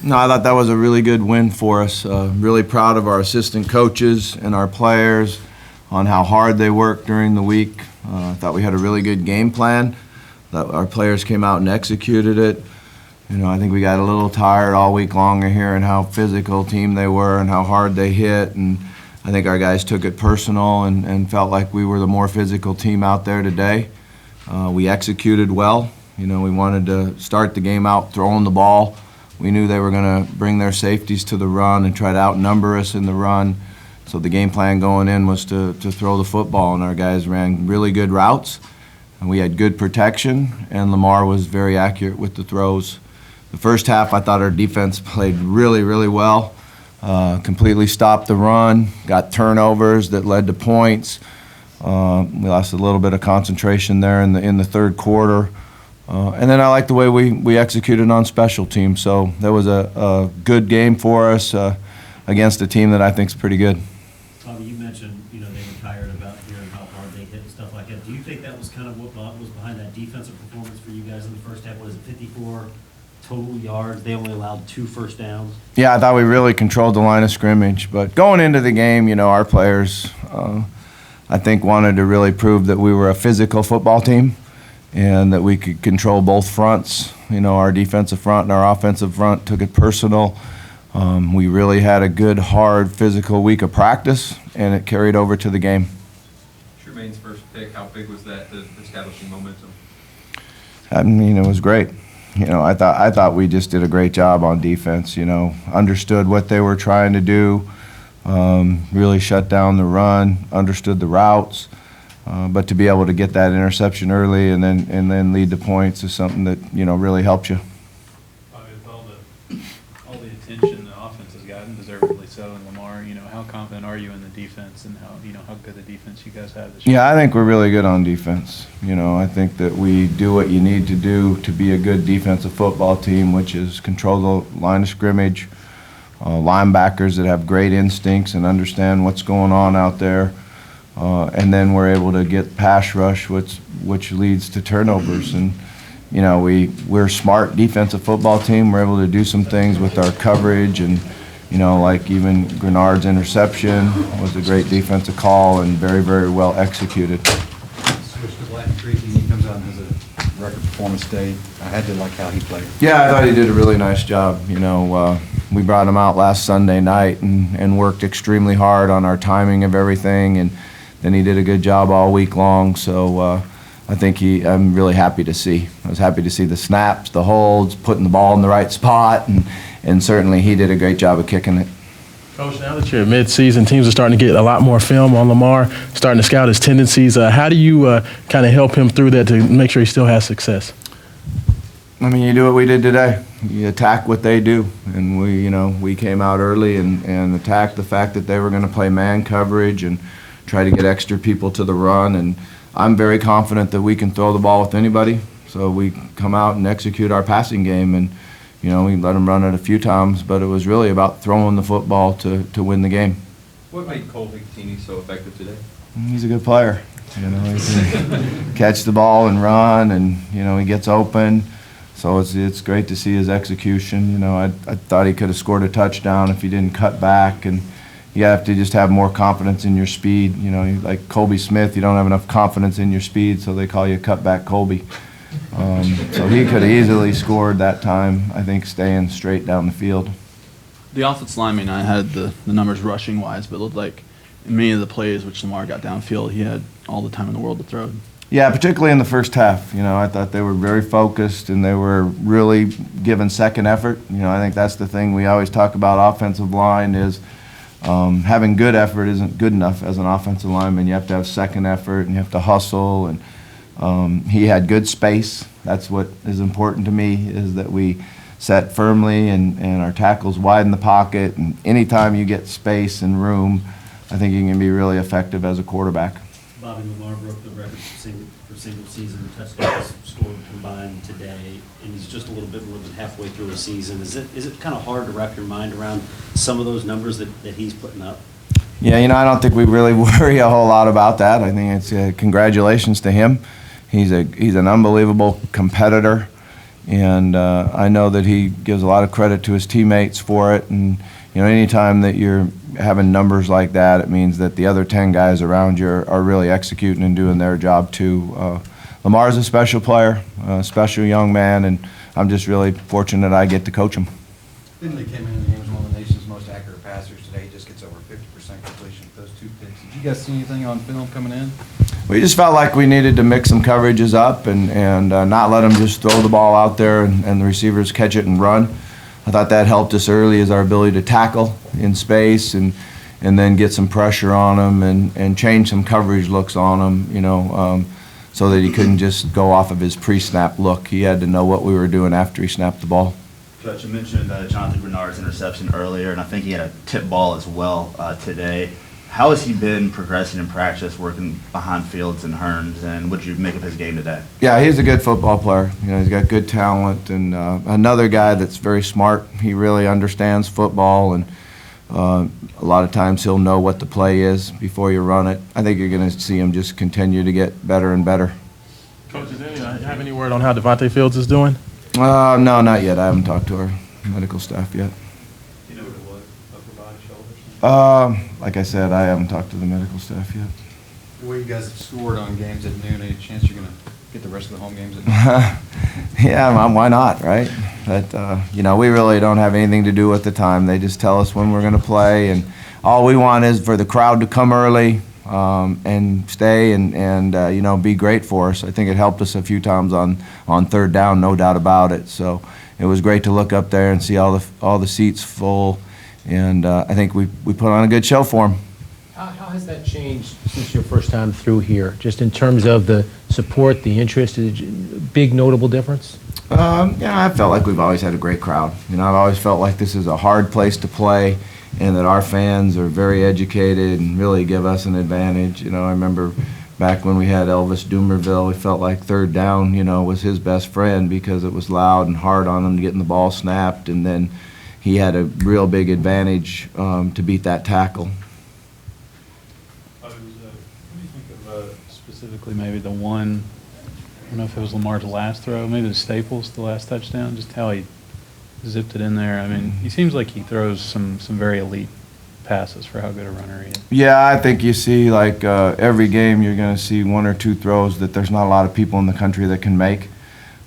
No, I thought that was a really good win for us. Really proud of our assistant coaches and our players on how hard they worked during the week. I thought we had a really good game plan. That our players came out and executed it. You know, I think we got a little tired all week long of hearing how physical team they were and how hard they hit, and I think our guys took it personal and felt like we were the more physical team out there today. We executed well. You know, we wanted to start the game out throwing the ball. We knew they were going to bring their safeties to the run and try to outnumber us in the run. So the game plan going in was to throw the football, and our guys ran really good routes. And we had good protection, and Lamar was very accurate with the throws. The first half, I thought our defense played really, really well. Completely stopped the run, got turnovers that led to points. We lost a little bit of concentration there in the third quarter. And then I like the way we executed on special teams. So that was a good game for us against a team that I think is pretty good. Bobby, you mentioned, they were tired about hearing how hard they hit and stuff like that. Do you think that was kind of what was behind that defensive performance for you guys in the first half? What is it, 54 total yards? They only allowed 2 first downs. Yeah, I thought we really controlled the line of scrimmage. But going into the game, our players, I think, wanted to really prove that we were a physical football team and that we could control both fronts. Our defensive front and our offensive front took it personal. We really had a good, hard, physical week of practice, and it carried over to the game. Tremaine's first pick, how big was that to establishing momentum? I mean, it was great. I thought we just did a great job on defense. Understood what they were trying to do, really shut down the run, understood the routes. But to be able to get that interception early and then lead to points is something that really helps you. With all the attention the offense has gotten, deservedly so, in Lamar, how confident are you in the defense and how good the defense you guys have this year? Yeah, I think we're really good on defense. I think that we do what you need to do to be a good defensive football team, which is control the line of scrimmage, linebackers that have great instincts and understand what's going on out there. And then we're able to get pass rush, which leads to turnovers. And we're a smart defensive football team. We're able to do some things with our coverage, and like even Grenard's interception was a great defensive call and very, very well executed. Switch to Black Creek, and he comes out and has a record performance day. I had to like how he played. Yeah, I thought he did a really nice job. We brought him out last Sunday night and worked extremely hard on our timing of everything, and then he did a good job all week long. So I think I'm really happy to see. I was happy to see the snaps, the holds, putting the ball in the right spot, and certainly he did a great job of kicking it. Coach, now that you're mid-season, teams are starting to get a lot more film on Lamar, starting to scout his tendencies. How do you kind of help him through that to make sure he still has success? I mean, you do what we did today. You attack what they do, and we came out early and attacked the fact that they were going to play man coverage and try to get extra people to the run. And I'm very confident that we can throw the ball with anybody. So we come out and execute our passing game, and we let them run it a few times, but it was really about throwing the football to win the game. What made Cole Victini so effective today? He's a good player. He can catch the ball and run, and he gets open. So it's great to see his execution. I thought he could have scored a touchdown if he didn't cut back, and you have to just have more confidence in your speed. Like Colby Smith, you don't have enough confidence in your speed, so they call you cutback Colby. So he could have easily scored that time, I think, staying straight down the field. The offensive lineman, I had the numbers rushing-wise, but it looked like in many of the plays which Lamar got downfield, he had all the time in the world to throw. Yeah, particularly in the first half. I thought they were very focused and they were really giving second effort. I think that's the thing we always talk about offensive line is having good effort isn't good enough as an offensive lineman. You have to have second effort and you have to hustle. And he had good space. That's what is important to me, is that we set firmly and our tackles widen the pocket. And anytime you get space and room, I think you can be really effective as a quarterback. Bobby, Lamar broke the record for single season touchdowns scored combined today, and he's just a little bit more than halfway through the season. Is it kind of hard to wrap your mind around some of those numbers that he's putting up? Yeah, I don't think we really worry a whole lot about that. I think it's congratulations to him. He's an unbelievable competitor. And I know that he gives a lot of credit to his teammates for it. And, you know, anytime that you're having numbers like that, it means that the other 10 guys around you are really executing and doing their job too. Lamar's a special player, a special young man, and I'm just really fortunate I get to coach him. Finley came in the game as one of the nation's most accurate passers today. He just gets over 50% completion with those 2 picks. Did you guys see anything on film coming in? We just felt like we needed to mix some coverages up and not let them just throw the ball out there and the receivers catch it and run. I thought that helped us early, is our ability to tackle in space and then get some pressure on them and change some coverage looks on them, you know, so that he couldn't just go off of his pre-snap look. He had to know what we were doing after he snapped the ball. Coach, you mentioned Jonathan Bernard's interception earlier, and I think he had a tip ball as well today. How has he been progressing in practice, working behind Fields and Hearns, and what did you make of his game today? Yeah, he's a good football player. You know, he's got good talent, and another guy that's very smart. He really understands football, and a lot of times he'll know what the play is before you run it. I think you're going to see him just continue to get better and better. Coach, does anyone have any word on how Devontae Fields is doing? No, not yet. I haven't talked to our medical staff yet. Do you know what it was? Upper body, shoulder? Like I said, I haven't talked to the medical staff yet. The way you guys have scored on games at noon, any chance you're going to get the rest of the home games at noon? Yeah, why not, right? But, you know, we really don't have anything to do with the time. They just tell us when we're going to play, and all we want is for the crowd to come early and stay and you know, be great for us. I think it helped us a few times on third down, no doubt about it. So it was great to look up there and see all the seats full, and I think we put on a good show for them. How has that changed since your first time through here, just in terms of the support, the interest? Big notable difference? Yeah, I felt like we've always had a great crowd. You know, I've always felt like this is a hard place to play, and that our fans are very educated and really give us an advantage. You know, I remember back when we had Elvis Doomerville, we felt like third down, you know, was his best friend because it was loud and hard on him to getting the ball snapped, and then he had a real big advantage to beat that tackle. What do you think of specifically maybe the one, I don't know if it was Lamar's last throw, maybe the Staples, the last touchdown, just how he zipped it in there. I mean, he seems like he throws some very elite passes for how good a runner he is. Yeah, I think you see, like, every game you're going to see 1 or 2 throws that there's not a lot of people in the country that can make.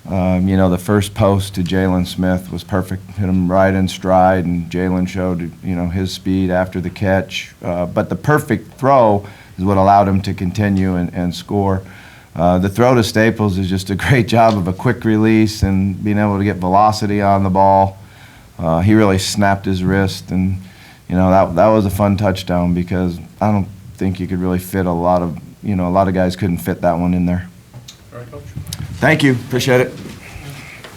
You know, the first post to Jalen Smith was perfect. Hit him right in stride, and Jalen showed, you know, his speed after the catch. But the perfect throw is what allowed him to continue and score. The throw to Staples is just a great job of a quick release and being able to get velocity on the ball. He really snapped his wrist, and you know, that was a fun touchdown because I don't think you could really fit a lot of guys couldn't fit that one in there. All right, Coach. Thank you. Appreciate it.